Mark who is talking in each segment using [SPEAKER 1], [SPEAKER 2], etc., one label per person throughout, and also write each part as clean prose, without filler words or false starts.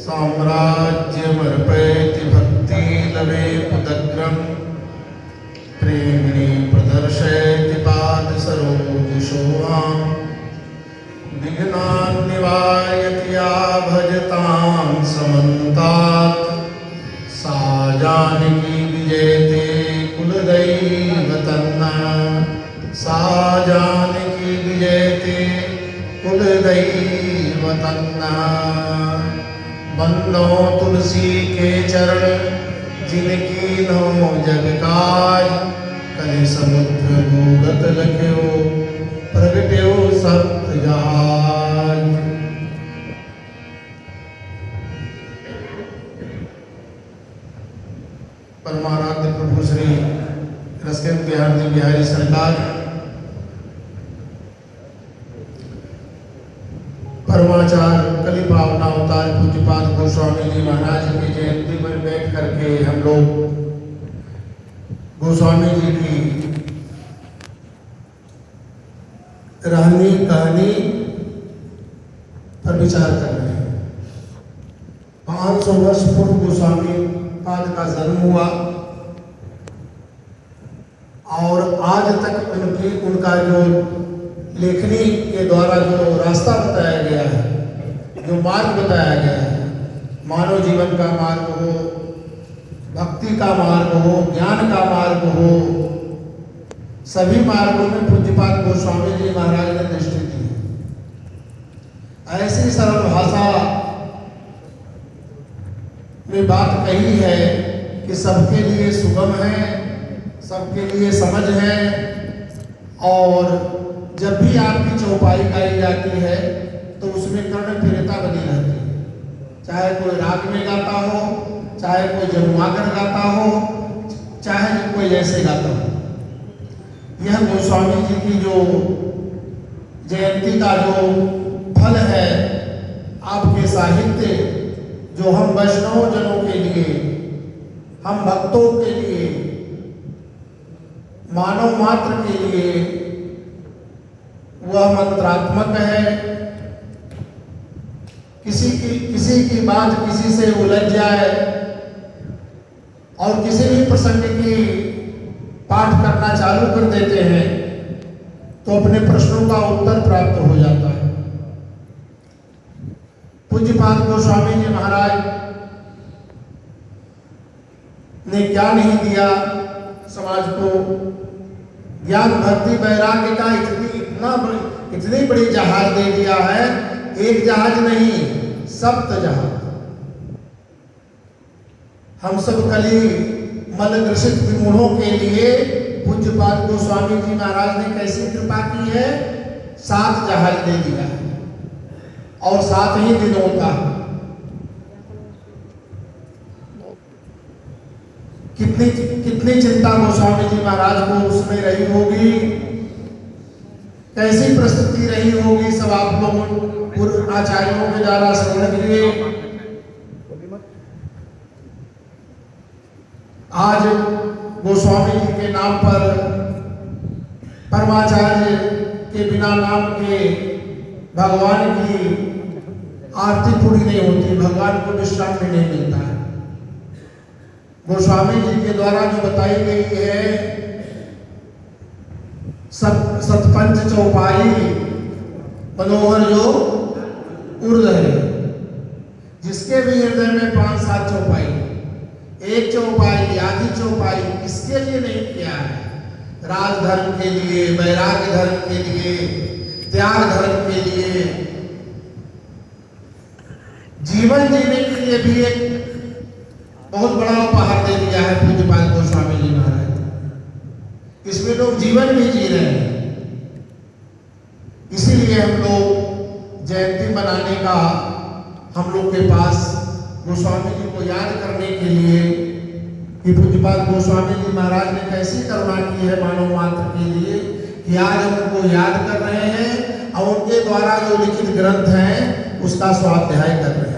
[SPEAKER 1] साम्राज्यमर्पयति भक्ति लवे पुदग्रम प्रेमिणी प्रदर्शयति पाद सरोजशोभाम् विघ्नान् निवारयति या भजतां समन्तात् सा जानकी विजयते कुलदैवतन्ना सा जानकी विजयते कुलदैवतन्ना। बंदो तुलसी के चरण जिनकी नो जग काज कलि समुद्र भूगत लख्यो प्रगट्यो सप्त जहाज। परमाराध्य प्रभु श्री रसकेंद्र बिहारी बिहारी सरकार परमाचार्य कली पावना अवतार पूज्यपाद गोस्वामी जी महाराज की जयंती पर बैठ करके हम लोग गोस्वामी जी की रहनी कहानी पर विचार कर रहे हैं। 500 वर्ष पूर्व गोस्वामी पाद का जन्म हुआ और आज तक उनका जो लेखनी के द्वारा जो रास्ता बताया गया है, जो मार्ग बताया गया है, मानव जीवन का मार्ग हो, भक्ति का मार्ग हो, ज्ञान का मार्ग हो, सभी मार्गों में पूज्यपाद गोस्वामी जी महाराज ने दृष्टि दी। ऐसी सरल भाषा में बात कही है कि सबके लिए सुगम है, सबके लिए समझ है। और जब भी आपकी चौपाई गाई जाती है तो उसमें कर्ण प्रियता बनी रहती है, चाहे कोई राग में गाता हो, चाहे कोई जमुआकर गाता हो, चाहे कोई ऐसे गाता हो। यह गोस्वामी जी की जो जयंती का जो फल है, आपके साहित्य जो हम वैष्णव जनों के लिए, हम भक्तों के लिए, मानव मात्र के लिए वह मंत्रात्मक है। किसी की बात किसी से उलझ जाए और किसी भी प्रसंग की पाठ करना चालू कर देते हैं तो अपने प्रश्नों का उत्तर प्राप्त हो जाता है। पूज्यपाद गोस्वामी जी महाराज ने क्या नहीं दिया समाज को। ज्ञान भक्ति वैराग्य का इतनी बड़ी जहाज दे दिया है, एक जहाज नहीं, सप्त जहाज। हम सब कली मल ग्रसित विमूढ़ों के लिए पूज्यपाद गोस्वामी जी महाराज ने कैसी कृपा की है, 7 जहाज दे दिया है और 7 ही दिनों का। कितनी चिंता गोस्वामी जी महाराज को उसमें रही होगी, कैसी प्रस्तुति रही होगी, सब आप लोगों पूर्व आचार्यों के द्वारा श्रवण किए। आज गोस्वामी जी के नाम पर परमाचार्य के बिना नाम के भगवान की आरती पूरी नहीं होती, भगवान को विश्राम भी नहीं मिलता है। गोस्वामी जी के द्वारा जो बताई गई है सतपंच चौपाई मनोहर जो उर्द है, जिसके भी हृदय में 5-7 चौपाई, एक चौपाई आधी चौपाई किसके लिए नहीं किया है? राजधर्म के लिए, वैराग्य धर्म के लिए, त्याग धर्म के लिए, जीवन जीने के लिए भी एक बहुत बड़ा उपहार दे दिया है पूज्यपाद गोस्वामी जी महाराज। इसमें लोग जीवन भी जी रहे हैं। इसीलिए हम लोग जयंती मनाने का हम लोग के पास गोस्वामी जी को याद करने के लिए कि पूज्यपाद गोस्वामी जी महाराज ने कैसी करुणा की है मानव मात्र के लिए कि आज हम उनको याद कर रहे हैं और उनके द्वारा जो लिखित ग्रंथ हैं उसका स्वाध्याय कर रहे हैं।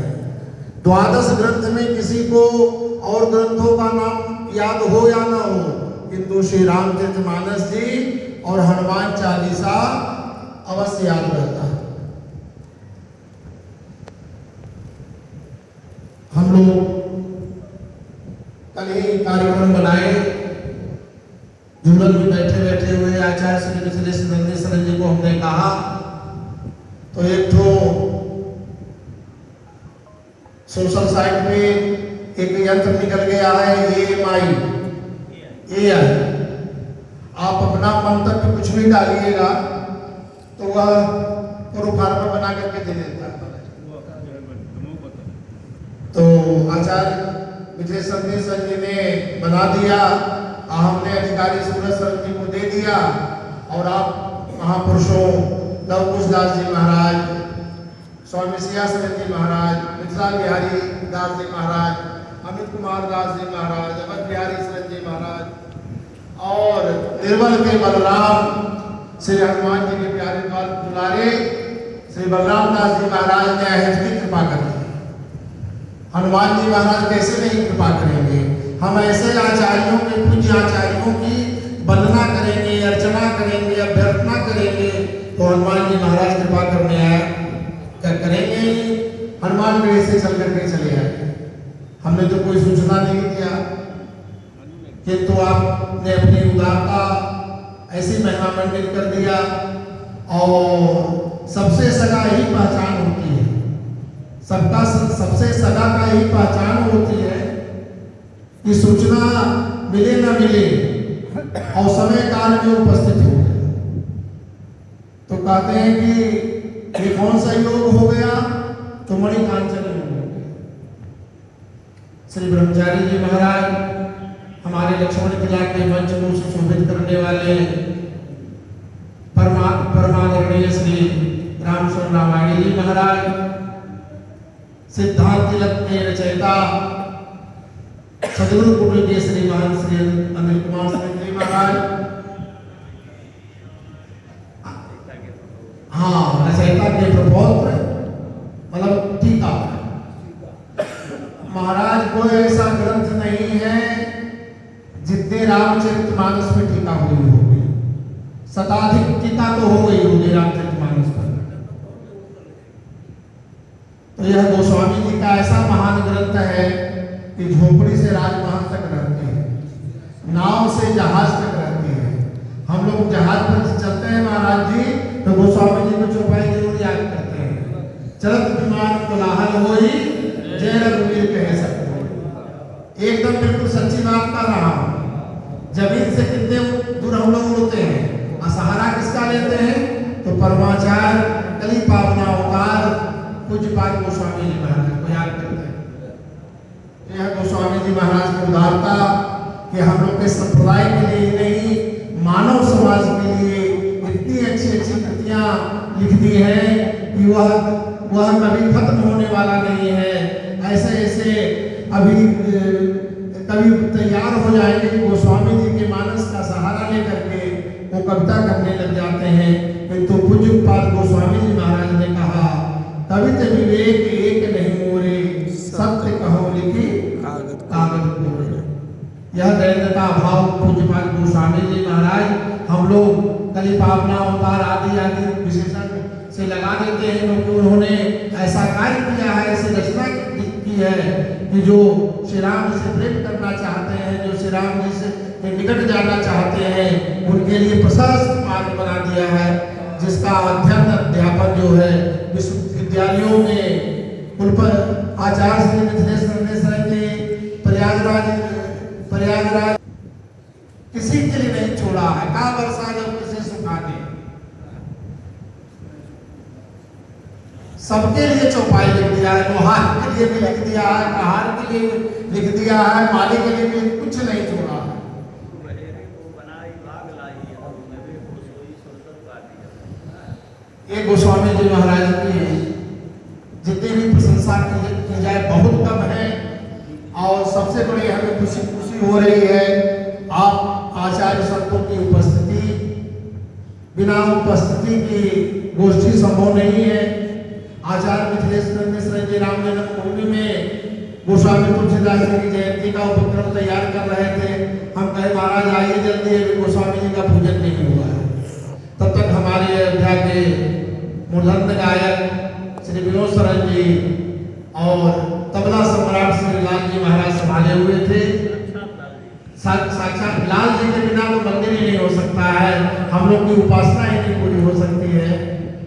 [SPEAKER 1] 12 ग्रंथ में किसी को और ग्रंथों का नाम याद हो या ना हो, किंतु श्री रामचरितमानस जी और हनुमान चालीसा अवश्य याद रहता है। लोग कल ही कार्यक्रम बनाए, झूलन में बैठे बैठे हुए आचार्य श्री मिथिलेश नंदीश्वर जी को हमने कहा तो एक ठो सोशल साइट पे एक यंत्र निकल गया है AI। आप अपना मंतव्य कुछ भी डालिएगा तो वह प्रोफार्मा बना करके दे देता है। तो आचार्य मिथिलेश नंदीश्वर जी ने बना दिया, हमने अधिकारी सूरज सर जी को दे दिया और आप महापुरुषों लव कुश दास जी महाराज, स्वामी सियासनंद जी महाराज, मिथिला बिहारी दास जी महाराज, अमित कुमार दास जी महाराज, अमर बिहारी सरन जी महाराज और निर्मल के बलराम श्री हनुमान जी के प्यारे बाल दुलारे श्री बलराम दास जी महाराज ने अहद की कृपा कर दी। हनुमान जी महाराज कैसे नहीं कृपा करेंगे। हम ऐसे आचार्यों के, पूज्य आचार्यों की वंदना करेंगे, अर्चना करेंगे, अभ्यर्थना करेंगे तो हनुमान जी महाराज कृपा करने आए करेंगे। हनुमान गढ़ी से चल करके चले आए, हमने तो कोई सूचना नहीं दिया, किंतु आपने अपनी उदारता ऐसी महिमा मंडित कर दिया। और सबसे सगा ही पहचान होती है, सबका सबसे सगा का ही पहचान होती है कि सूचना मिले न मिले और समय काल में उपस्थित हो गए। तो कहते हैं कि ये कौन सा योग हो गया तो मणिकांचन योग हो गया। श्री ब्रह्मचारी जी महाराज हमारे लक्ष्मण किला के मंच को सुशोभित करने वाले परमादरणीय श्री रामचंद्र रामायणी जी महाराज, सिद्धांत तिलक के रचयिता सदगुरु कुल के श्री महान श्री अनिल कुमार सिंह जी महाराज, हाँ रचयिता के प्रपौत्र मतलब टीका महाराज, कोई ऐसा ग्रंथ नहीं है जितने रामचरितमानस में टीका हुई होगी, शताधिक टीका तो हो गई होगी रामचरितमानस पर। तो यह गोस्वामी जी का ऐसा महान ग्रंथ है कि झोपड़ी से राजमहल तक रहते हैं, नाव से जहाज तक रहते हैं। हम लोग जहाज पर चलते हैं महाराज जी तो गोस्वामी जी को चौपाई जरूर याद करते हैं, चलत विमान कोलाहल होई जय रघुवीर कह सकते। एकदम बिल्कुल सच्ची बात कर रहा हूँ। जमीन से कितने दूर हम लोग उड़ते हैं, सहारा किसका लेते हैं तो परमाचार्य कली पावना अवतार पूज्यपाद गोस्वामी जी महाराज को याद करते हैं। यह गोस्वामी जी महाराज की उदारता कि हम लोग के संप्रदाय के लिए नहीं, मानव समाज के लिए इतनी अच्छी अच्छी कृतियां लिख दी है कि वह कभी खत्म होने वाला नहीं है। ऐसे ऐसे अभी कभी तैयार हो जाएंगे कि गोस्वामी जी के मानस का सहारा लेकर के वो कविता करने लग जाते हैं। किंतु पूज्यपाद गोस्वामी जी महाराज ने कहा कवित विवेक एक नहीं मोरे, सत्य कहो लिखी कागज मोरे। यह दरिद्रता भाव पूज्यपाद गोस्वामी जी महाराज हम लोग कली पावना अवतार आदि आदि विशेषण से लगा देते हैं, क्योंकि उन्होंने ऐसा कार्य किया है, ऐसी रचना की है कि जो श्री राम जी से प्रेम करना चाहते हैं, जो श्री राम जी से निकट जाना चाहते हैं, उनके लिए प्रशस्त मार्ग बना दिया है, जिसका अध्ययन अध्यापन जो है विश्वविद्यालयों में कुल पर आचार्य श्री मिथिलेश नंदीश्वर जी प्रयागराज किसी के लिए नहीं छोड़ा है। का वर्षा जब किसी सुखा दे, सबके लिए चौपाई लिख दिया है, लोहार के लिए भी लिख दिया है, कहार के लिए लिख दिया है, माली के लिए भी कुछ नहीं छोड़ा है। ये गोस्वामी जी महाराज की जितनी भी प्रशंसा की जाए बहुत कम है। और सबसे बड़ी हमें खुशी हो रही है, आप आचार्य संतों की उपस्थिति, बिना उपस्थिति की गोष्ठी संभव नहीं है। आचार्य मिथिलेश नंदीश्वर जी राम जन्मभूमि में गोस्वामी तुलसीदास जी की जयंती का उपक्रम तैयार कर रहे थे। हम कहे महाराज आइए जल्दी, अभी गोस्वामी जी का पूजन नहीं हुआ है। तब तक हमारे अयोध्या के मूर्धन्य गायक श्री विनोद सरन जी और तबला सम्राट श्री साक्षात लाल जी के बिना तो मंदिर ही नहीं हो सकता है, हम लोग की उपासना ही नहीं पूरी हो सकती है।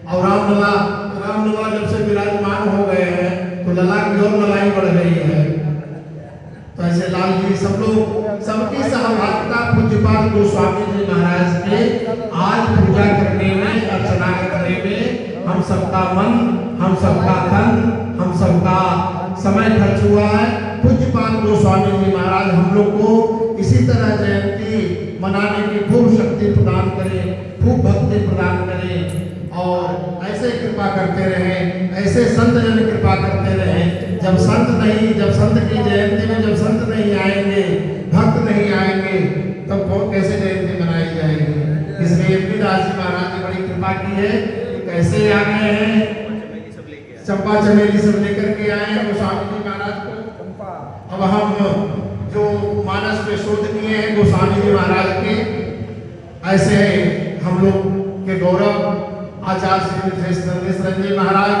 [SPEAKER 1] और रामलला जब से विराजमान हो गए हैं तो लला की और ललाई बढ़ गई है। तो ऐसे लाल जी सब लोग सबकी सहभागिता पूज्यपाद गोस्वामी जी महाराज के आज पूजा करने में, अर्चना करने में हम सबका मन, हम सबका धन, हम सबका समय खर्च हुआ है। पूज्यपाद गोस्वामी जी महाराज हम लोग को इसी तरह जयंती मनाने की खूब शक्ति प्रदान करें, खूब भक्ति प्रदान करें और ऐसे कृपा करते रहें, ऐसे संत जन कृपा करते रहें। जब संत की जयंती में जब संत नहीं आएंगे, भक्त नहीं आएंगे, तब वो कैसे जयंती मनाई जाएगी। इसलिए दास जी महाराज ने बड़ी कृपा की है कि कैसे आ गए हैं, चंपा चमेली सब लेकर के आए हैं गोस्वामी जी महाराज को। अब हम जो मानस में शोध किए हैं गोस्वामी जी महाराज के, ऐसे हम लोग के गौरव आचार्य श्री नरेश रंजन महाराज